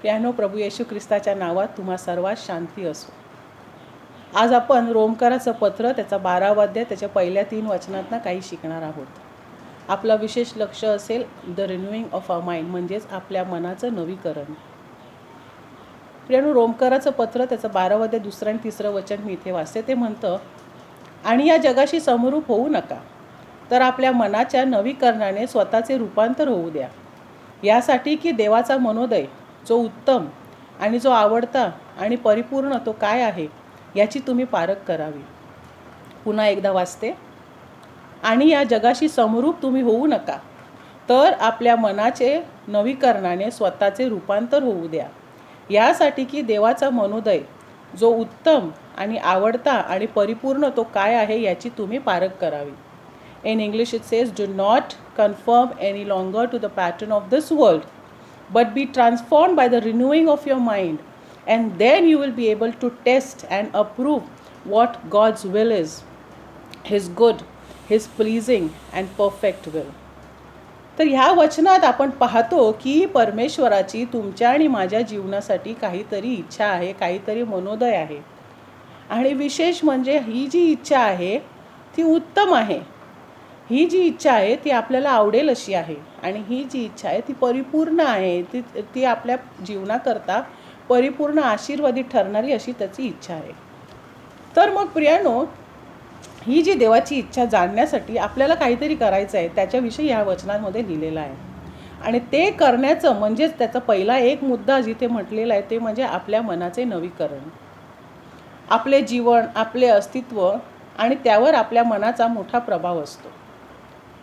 प्रियानो, प्रभू येशू ख्रिस्ताच्या नावात तुम्हा सर्वात शांती असो. आज आपण रोमकराचं पत्र त्याचा 12वा अध्याय त्याच्या पहिल्या 3 वचनातनं काही शिकणार आहोत. आपलं विशेष लक्ष असेल the renewing of a mind, म्हणजेच आपल्या मनाचं नवीकरण. प्रियानो, रोमकराचं पत्र त्याचं 12वा अध्याय 2 आणि 3 वचन मी इथे वाचते. ते म्हणतं, आणि या जगाशी समरूप होऊ नका, तर आपल्या मनाच्या नवीकरणाने स्वतःचे रूपांतर होऊ द्या, यासाठी की देवाचा मनोदय जो उत्तम आणि जो आवडता आणि परिपूर्ण तो काय आहे याची तुम्ही पारख करावी. पुन्हा एकदा वाचते. आणि या जगाशी समरूप तुम्ही होऊ नका, तर आपल्या मनाचे नवीकरणाने स्वतःचे रूपांतर होऊ द्या, यासाठी की देवाचा मनोदय जो उत्तम आणि आवडता आणि परिपूर्ण तो काय आहे याची तुम्ही पारख करावी. In English it says, do not conform any longer to the pattern of this world, but be transformed by the renewing of your mind, and then you will be able to test and approve what God's will is, His good, His pleasing and perfect will. तर ह्या वचनात आपण पाहतो की परमेश्वराची तुमच्या आणि माझ्या जीवनासाठी काहीतरी इच्छा आहे, काहीतरी मनोदय आहे. आणि विशेष म्हणजे ही जी इच्छा आहे ती उत्तम आहे. ही जी इच्छा आहे ती आपल्याला आवडेल अशी आहे, आणि ही जी इच्छा आहे ती परिपूर्ण आहे. ती आपल्या जीवनाकरता परिपूर्ण आशीर्वादी ठरणारी अशी त्याची इच्छा आहे. तर मग प्रियानो, ही जी देवाची इच्छा जाणण्यासाठी आपल्याला काहीतरी करायचं आहे त्याच्याविषयी ह्या वचनांमध्ये लिहिलेलं आहे. आणि ते करण्याचं म्हणजेच त्याचा पहिला एक मुद्दा जिथे म्हटलेला आहे ते म्हणजे आपल्या मनाचे नवीकरण. आपले जीवन, आपले अस्तित्व आणि त्यावर आपल्या मनाचा मोठा प्रभाव असतो.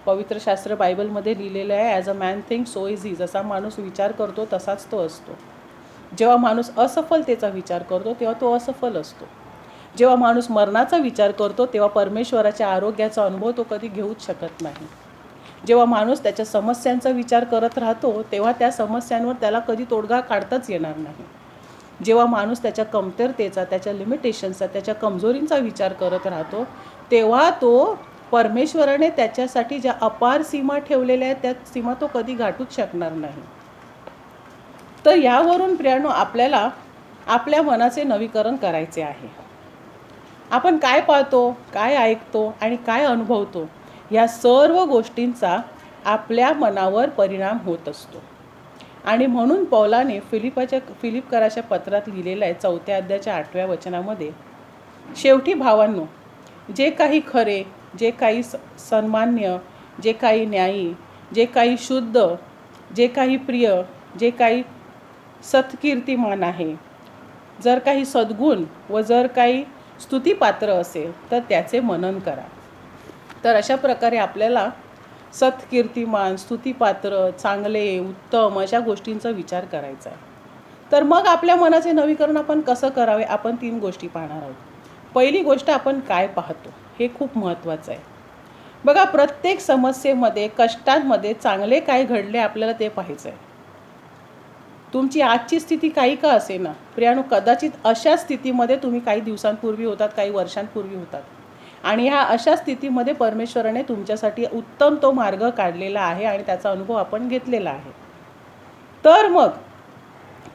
पवित्र शास्त्र बायबलमध्ये लिहिलेलं आहे, as a man think so is he. जसा माणूस विचार करतो तसाच तो असतो. जेव्हा माणूस असफलतेचा विचार करतो तेव्हा तो असफल असतो. जेव्हा माणूस मरणाचा विचार करतो तेव्हा परमेश्वराच्या आरोग्याचा अनुभव तो कधी घेऊच शकत नाही. जेव्हा माणूस त्याच्या समस्यांचा विचार करत राहतो तेव्हा त्या समस्यांवर त्याला कधी तोडगा काढताच येणार नाही. जेव्हा माणूस त्याच्या कमतरतेचा, त्याच्या लिमिटेशन्सचा, त्याच्या कमजोरींचा विचार करत राहतो तेव्हा तो परमेश्वराने त्याच्यासाठी ज्या अपार सीमा ठेवलेल्या आहेत त्या सीमा तो कधी गाठूच शकणार नाही. तर यावरून प्रियानो आपल्याला आपल्या मनाचे नवीकरण करायचे आहे. आपण काय पाहतो, काय ऐकतो आणि काय अनुभवतो या सर्व गोष्टींचा आपल्या मनावर परिणाम होत असतो. आणि म्हणून पौलाने फिलिपकराच्या पत्रात लिहिलेलं आहे 4थ्या अध्यायाच्या 8व्या वचनामध्ये, शेवटी भावांनो, जे काही खरे, जे काही सन्मान्य, जे काही न्यायी, जे काही शुद्ध, जे काही प्रिय, जे काही सत्कीर्तिमान आहे, जर काही सद्गुण व जर काही स्तुतिपात्र असेल तर त्याचे मनन करा. तर अशा प्रकारे आपल्याला सत्कीर्तिमान, स्तुतिपात्र, चांगले, उत्तम अशा गोष्टींचा विचार करायचा आहे. तर मग आपल्या मनाचे नवीकरण आपण कसं करावे, आपण 3 गोष्टी पाहणार आहोत. पहिली गोष्ट, आपण काय पाहतो हे खूप महत्त्वाचं आहे. बघा, प्रत्येक समस्येमध्ये, कष्टांमध्ये चांगले काय घडले आपल्याला ते पाहायचं आहे. तुमची आजची स्थिती काही का असेना प्रियानो, कदाचित अशा स्थितीमध्ये तुम्ही काही दिवसांपूर्वी होतात, काही वर्षांपूर्वी होतात, आणि ह्या अशा स्थितीमध्ये परमेश्वराने तुमच्यासाठी उत्तम तो मार्ग काढलेला आहे आणि त्याचा अनुभव आपण घेतलेला आहे. तर मग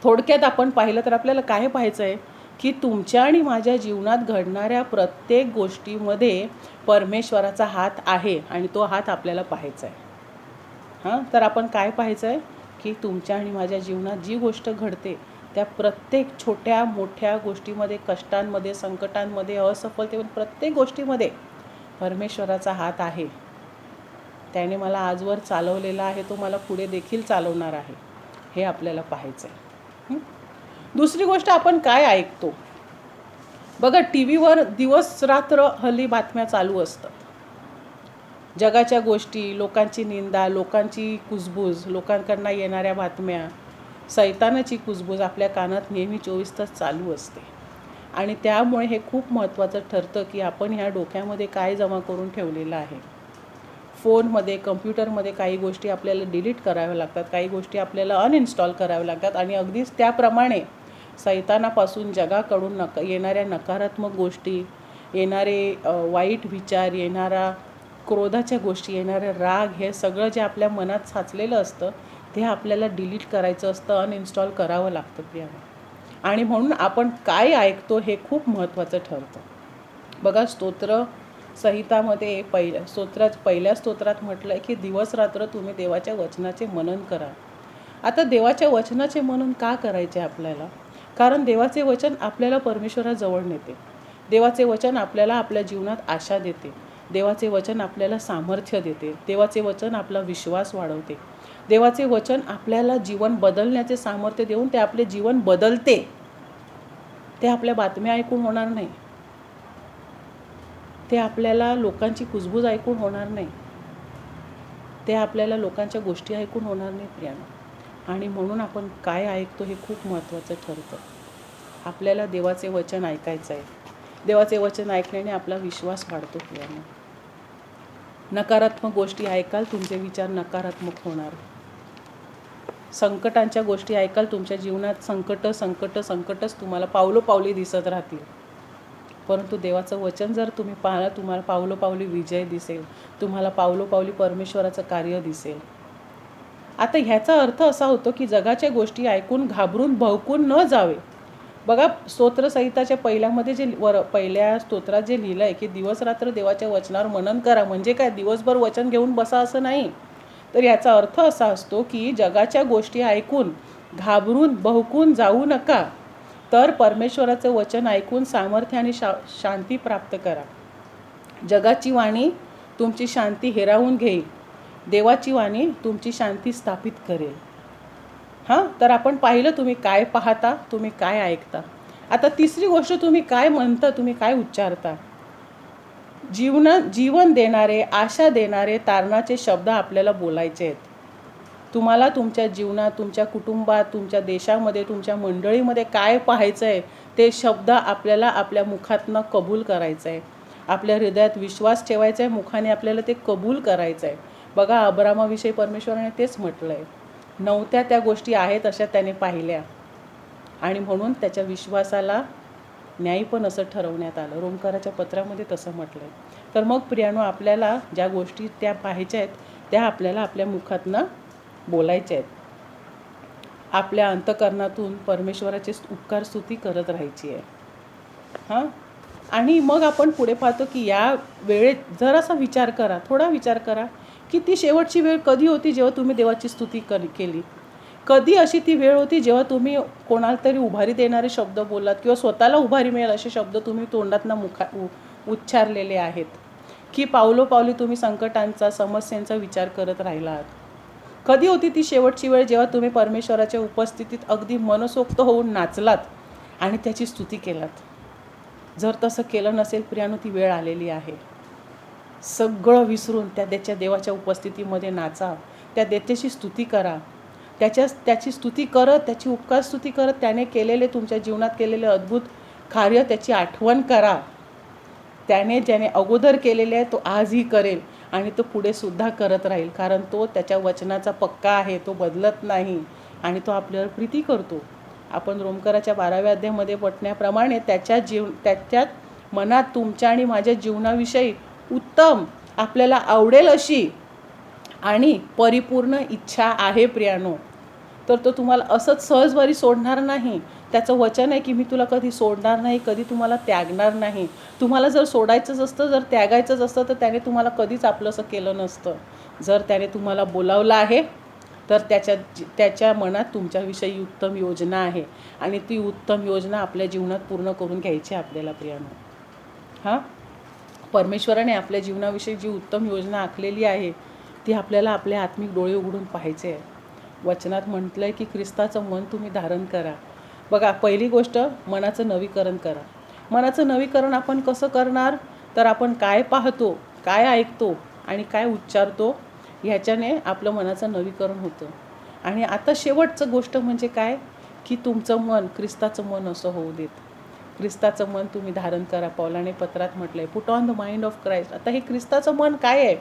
थोडक्यात आपण पाहिलं तर आपल्याला काय पाहायचं आहे की तुमच्या आणि माझ्या जीवनात घडणाऱ्या प्रत्येक गोष्टीमध्ये परमेश्वराचा हात आहे आणि तो हात आपल्याला पाहायचा आहे. तर आपण काय पाहायचं आहे की तुमच्या आणि माझ्या जीवनात जी गोष्ट घडते त्या प्रत्येक छोट्या मोठ्या गोष्टीमध्ये, कष्टांमध्ये, संकटांमध्ये, असफलतेमध्ये, प्रत्येक गोष्टीमध्ये परमेश्वराचा हात आहे. त्याने मला आजवर चालवलेला आहे, तो मला पुढे देखील चालवणार आहे, हे आपल्याला पाहायचं आहे. दुसरी गोष्ट, आपण काय ऐकतो. बघा, टी व्हीवर दिवस रात्र हल्ली बातम्या चालू असतात. जगाच्या गोष्टी, लोकांची निंदा, लोकांची कुजबूज, लोकांकडनं येणाऱ्या बातम्या, सैतानाची कुजबूज आपल्या कानात नेहमी 24 तास चालू असते. आणि त्यामुळे हे खूप महत्त्वाचं ठरतं की आपण ह्या डोक्यामध्ये काय जमा करून ठेवलेलं आहे. फोनमध्ये, कम्प्युटरमध्ये काही गोष्टी आपल्याला डिलीट कराव्या लागतात, काही गोष्टी आपल्याला अनइन्स्टॉल कराव्या लागतात, आणि अगदीच त्याप्रमाणे सैतानापासून, जगाकडून येणाऱ्या नकारात्मक गोष्टी, येणारे वाईट विचार, येणारा क्रोधाच्या गोष्टी, येणारे राग, हे सगळं जे आपल्या मनात साचलेलं असतं ते आपल्याला डिलीट करायचं असतं, अनइन्स्टॉल करावं लागतं प्रियानो. आणि म्हणून आपण काय ऐकतो हे खूप महत्त्वाचं ठरतं. बघा, स्तोत्र संहितामध्ये पहिल्या स्तोत्रात म्हटलं आहे की दिवस रात्र तुम्ही देवाच्या वचनाचे मनन करा. आता देवाच्या वचनाचे मनन का करायचे आपल्याला? कारण देवाचे वचन आपल्याला परमेश्वराजवळ नेते. देवाचे वचन आपल्याला आपल्या जीवनात आशा देते. देवाचे वचन आपल्याला सामर्थ्य देते. देवाचे वचन आपला विश्वास वाढवते. देवाचे वचन आपल्याला जीवन बदलण्याचे सामर्थ्य देऊन ते आपले जीवन बदलते. ते आपल्या बातम्या ऐकून होणार नाही. ते आपल्याला लोकांची कुजबूज ऐकून होणार नाही. ते आपल्याला लोकांच्या गोष्टी ऐकून होणार नाही प्रियानो. आणि म्हणून आपण काय ऐकतो हे खूप महत्त्वाचं ठरतं. आपल्याला देवाचे वचन ऐकायचं आहे. देवाचे वचन ऐकण्याने आपला विश्वास वाढतो प्रियानो. नकारात्मक गोष्टी ऐकाल, तुमचे विचार नकारात्मक होणार. संकटांच्या गोष्टी ऐकाल, तुमच्या जीवनात संकटच तुम्हाला पावलोपावली दिसत राहतील. परंतु देवाचं वचन जर तुम्ही पाहिलं, तुम्हाला पावलोपावली विजय दिसेल. तुम्हाला पावलोपावली परमेश्वराचं कार्य दिसेल. आता ह्याचा अर्थ असा होतो की जगाच्या गोष्टी ऐकून घाबरून भवकून न जावे. बघा, स्तोत्रसंहिताच्या पहिल्या स्तोत्रात जे लिहिलं आहे की दिवस रात्र देवाच्या वचनावर मनन करा. म्हणजे काय? दिवसभर वचन घेऊन बसा असं नाही. तर याचा अर्थ असा असतो की जगाच्या गोष्टी ऐकून घाबरून भवकून जाऊ नका. तर परमेश्वराचं वचन ऐकून सामर्थ्य आणि शांती प्राप्त करा. जगाची वाणी तुमची शांती हिरावून घेईल. देवाची वाणी तुमची शांती स्थापित करेल. तर आपण पाहिलं, तुम्ही काय पाहता, तुम्ही काय ऐकता. आता तिसरी गोष्ट, तुम्ही काय म्हणता, तुम्ही काय उच्चारता. जीवन देणारे, आशा देणारे, तारणाचे शब्द आपल्याला बोलायचे आहेत. तुम्हाला तुमच्या जीवनात, तुमच्या कुटुंबात, तुमच्या देशामध्ये, तुमच्या मंडळीमध्ये काय पाहायचं आहे ते शब्द आपल्याला आपल्या मुखातनं कबूल करायचं आहे. आपल्या हृदयात विश्वास ठेवायचा आहे. मुखाने आपल्याला ते कबूल करायचं आहे. बघा, अब्रामाविषयी परमेश्वराने तेच म्हटलं आहे. नव्हत्या त्या गोष्टी आहेत अशा त्याने पाहिल्या आणि म्हणून त्याच्या विश्वासाला न्याय पण असं ठरवण्यात आलं. रोमकाराच्या पत्रामध्ये तसं म्हटलं आहे. तर मग प्रियानो, आपल्याला ज्या गोष्टी त्या पाहायच्या आहेत त्या आपल्याला आपल्या मुखातनं बोलायच्या आहेत. आपल्या अंतःकरणातून परमेश्वराची उपकार स्तुती करत राहायची आहे. आणि मग आपण पुढे पाहतो की या वेळेत जरासा विचार करा, थोडा विचार करा की ती शेवटची वेळ कधी होती जेव्हा तुम्ही देवाची स्तुती केली. कधी अशी ती वेळ होती जेव्हा तुम्ही कोणाला तरी उभारी देणारे शब्द बोललात किंवा स्वतःला उभारी मिळेल असे शब्द तुम्ही तोंडातनं उच्चारलेले आहेत. की पावलोपावली तुम्ही संकटांचा, समस्यांचा विचार करत राहिलात. कधी होती ती शेवटची वेळ जेव्हा तुम्ही परमेश्वराच्या उपस्थितीत अगदी मनसोक्त होऊन नाचलात आणि त्याची स्तुती केलात. जर तसं केलं नसेल प्रियानो, ती वेळ आलेली आहे. सगळं विसरून त्याच्या देवाच्या उपस्थितीमध्ये नाचा. त्या देवाची स्तुती करा. त्याची स्तुती करत, त्याची उपकार स्तुती करत, त्याने केलेले, तुमच्या जीवनात केलेले अद्भुत कार्य त्याची आठवण करा. ज्याने अगोदर केलेले आहे तो आजही करेल आणि तो पुढे सुद्धा करत राहील. कारण तो त्याच्या वचनाचा पक्का आहे. तो बदलत नाही आणि तो आपल्यावर प्रीती करतो. आपण रोमकाराच्या 12व्या अध्यायामध्ये पटण्याप्रमाणे त्याच्या मनात तुमच्या आणि माझ्या जीवनाविषयी उत्तम, आपल्याला आवडेल अशी आणि परिपूर्ण इच्छा आहे प्रियानो. तर तो तुम्हाला असंच सहजवारी सोडणार नाही. त्याचं वचन आहे की मी तुला कधी सोडणार नाही, कधी तुम्हाला त्यागणार नाही. तुम्हाला जर सोडायचंच असतं, जर त्यागायचंच असतं तर त्याने तुम्हाला कधीच आपलंसं केलं नसतं. जर त्याने तुम्हाला बोलावलं आहे तर त्याच्या मनात तुमच्याविषयी उत्तम योजना आहे आणि ती उत्तम योजना आपल्या जीवनात पूर्ण करून घ्यायची आपल्याला प्रियानो. परमेश्वराने आपल्या जीवनाविषयी जी उत्तम योजना आखलेली आहे ती आपल्याला आपले आत्मिक डोळे उघडून पाहायचे आहे. वचनात म्हटलं आहे की ख्रिस्ताचं मन तुम्ही धारण करा. बघा, पहिली गोष्ट, मनाचं नवीकरण करा. मनाचं नवीकरण आपण कसं करणार? तर आपण काय पाहतो, काय ऐकतो आणि काय उच्चारतो ह्याच्याने आपलं मनाचं नवीकरण होतं. आणि आता शेवटचं गोष्ट म्हणजे काय की तुमचं मन ख्रिस्ताचं मन असं होऊ देत. ख्रिस्ताचं मन तुम्ही धारण करा. पौलाने पत्रात म्हटलंय, put on the mind of Christ. आता हे ख्रिस्ताचं मन काय आहे?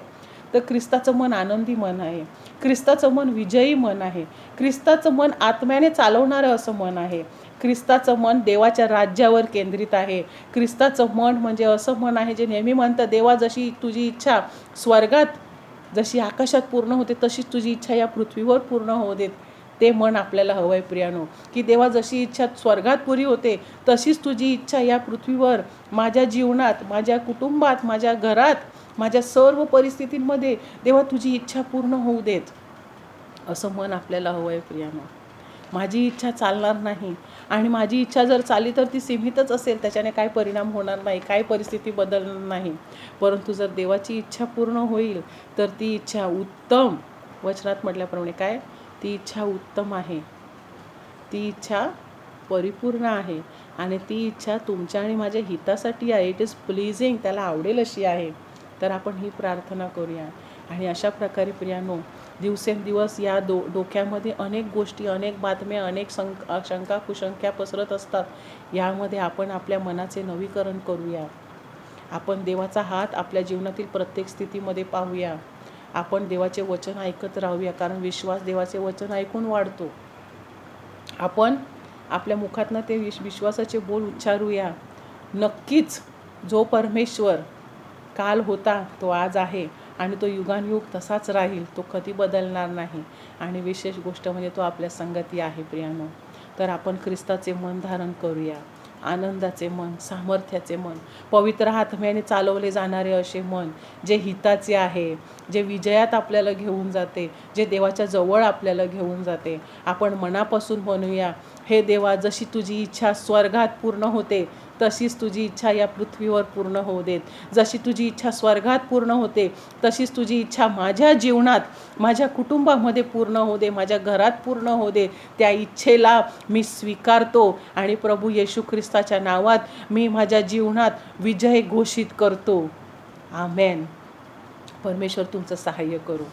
तर ख्रिस्ताचं मन आनंदी मन आहे. ख्रिस्ताचं मन विजयी मन आहे. ख्रिस्ताचं मन आत्म्याने चालवणारं असं मन आहे. ख्रिस्ताचं मन देवाच्या राज्यावर केंद्रित आहे. ख्रिस्ताचं मन म्हणजे असं मन आहे जे नेहमी म्हणतं, देवा जशी तुझी इच्छा स्वर्गात जशी आकाशात पूर्ण होते तशीच तुझी इच्छा या पृथ्वीवर पूर्ण होऊ देत. ते मन आपल्याला हवं आहे प्रियानो, की देवा जशी इच्छा स्वर्गात पुरी होते तशीच तुझी इच्छा या पृथ्वीवर, माझ्या जीवनात, माझ्या कुटुंबात, माझ्या घरात, माझ्या सर्व परिस्थितींमध्ये देवा तुझी इच्छा पूर्ण होऊ देत. असं मन आपल्याला हवं आहे प्रियानो. माझी इच्छा चालणार नाही, आणि माझी इच्छा जर चालली तर ती सीमितच असेल, त्याच्याने काय परिणाम होणार नाही, काय परिस्थिती बदलणार नाही. परंतु जर देवाची इच्छा पूर्ण होईल तर ती इच्छा उत्तम, वचनात म्हटल्याप्रमाणे काय, ती इच्छा उत्तम आहे, ती इच्छा परिपूर्ण आहे, आणि ती इच्छा तुमच्या आणि माझ्या हितासाठी आहे. इट इज प्लीजिंग, त्याला आवडेल अशी आहे. तर आपण ही प्रार्थना करूया. आणि अशा प्रकारे प्रियानो, दिवसेंदिवस या डोक्यामध्ये अनेक गोष्टी, अनेक बातम्या, अनेक शंका कुशंका पसरत असतात. यामध्ये आपण आपल्या मनाचे नवीकरण करूया. आपण देवाचा हात आपल्या जीवनातील प्रत्येक स्थितीमध्ये पाहूया. आपण देवाचे वचन ऐकत राहूया, कारण विश्वास देवाचे वचन ऐकून वाढतो. आपण आपल्या मुखातनं ते विश्वासाचे बोल उच्चारूया. नक्कीच जो परमेश्वर काल होता तो आज आहे, आणि तो युगानुयुग तसाच राहील, तो कधी बदलणार नाही. आणि विशेष गोष्ट म्हणजे तो आपल्या संगती आहे प्रियानो. तर आपण ख्रिस्ताचे मन धारण करूया, आनंदाचे मन, सामर्थ्याचे मन, पवित्र आत्म्याने चालवले जाणारे असे मन, जे हिताचे आहे, जे विजयात आपल्याला घेऊन जाते, जे देवाच्या जवळ आपल्याला घेऊन जाते. आपण मनापासून म्हणूया, हे देवा, जशी तुझी इच्छा स्वर्गात पूर्ण होते तशीच तुझी इच्छा या पृथ्वीवर पूर्ण होऊ देत. जशी तुझी इच्छा स्वर्गात पूर्ण होते तशीच तुझी इच्छा माझ्या जीवनात, माझ्या कुटुंबामध्ये पूर्ण होऊ दे, माझ्या घरात पूर्ण होऊ दे. त्या इच्छेला मी स्वीकारतो, आणि प्रभू येशू ख्रिस्ताच्या नावात मी माझ्या जीवनात विजय घोषित करतो. आमेन. परमेश्वर तुमचं सहाय्य करू.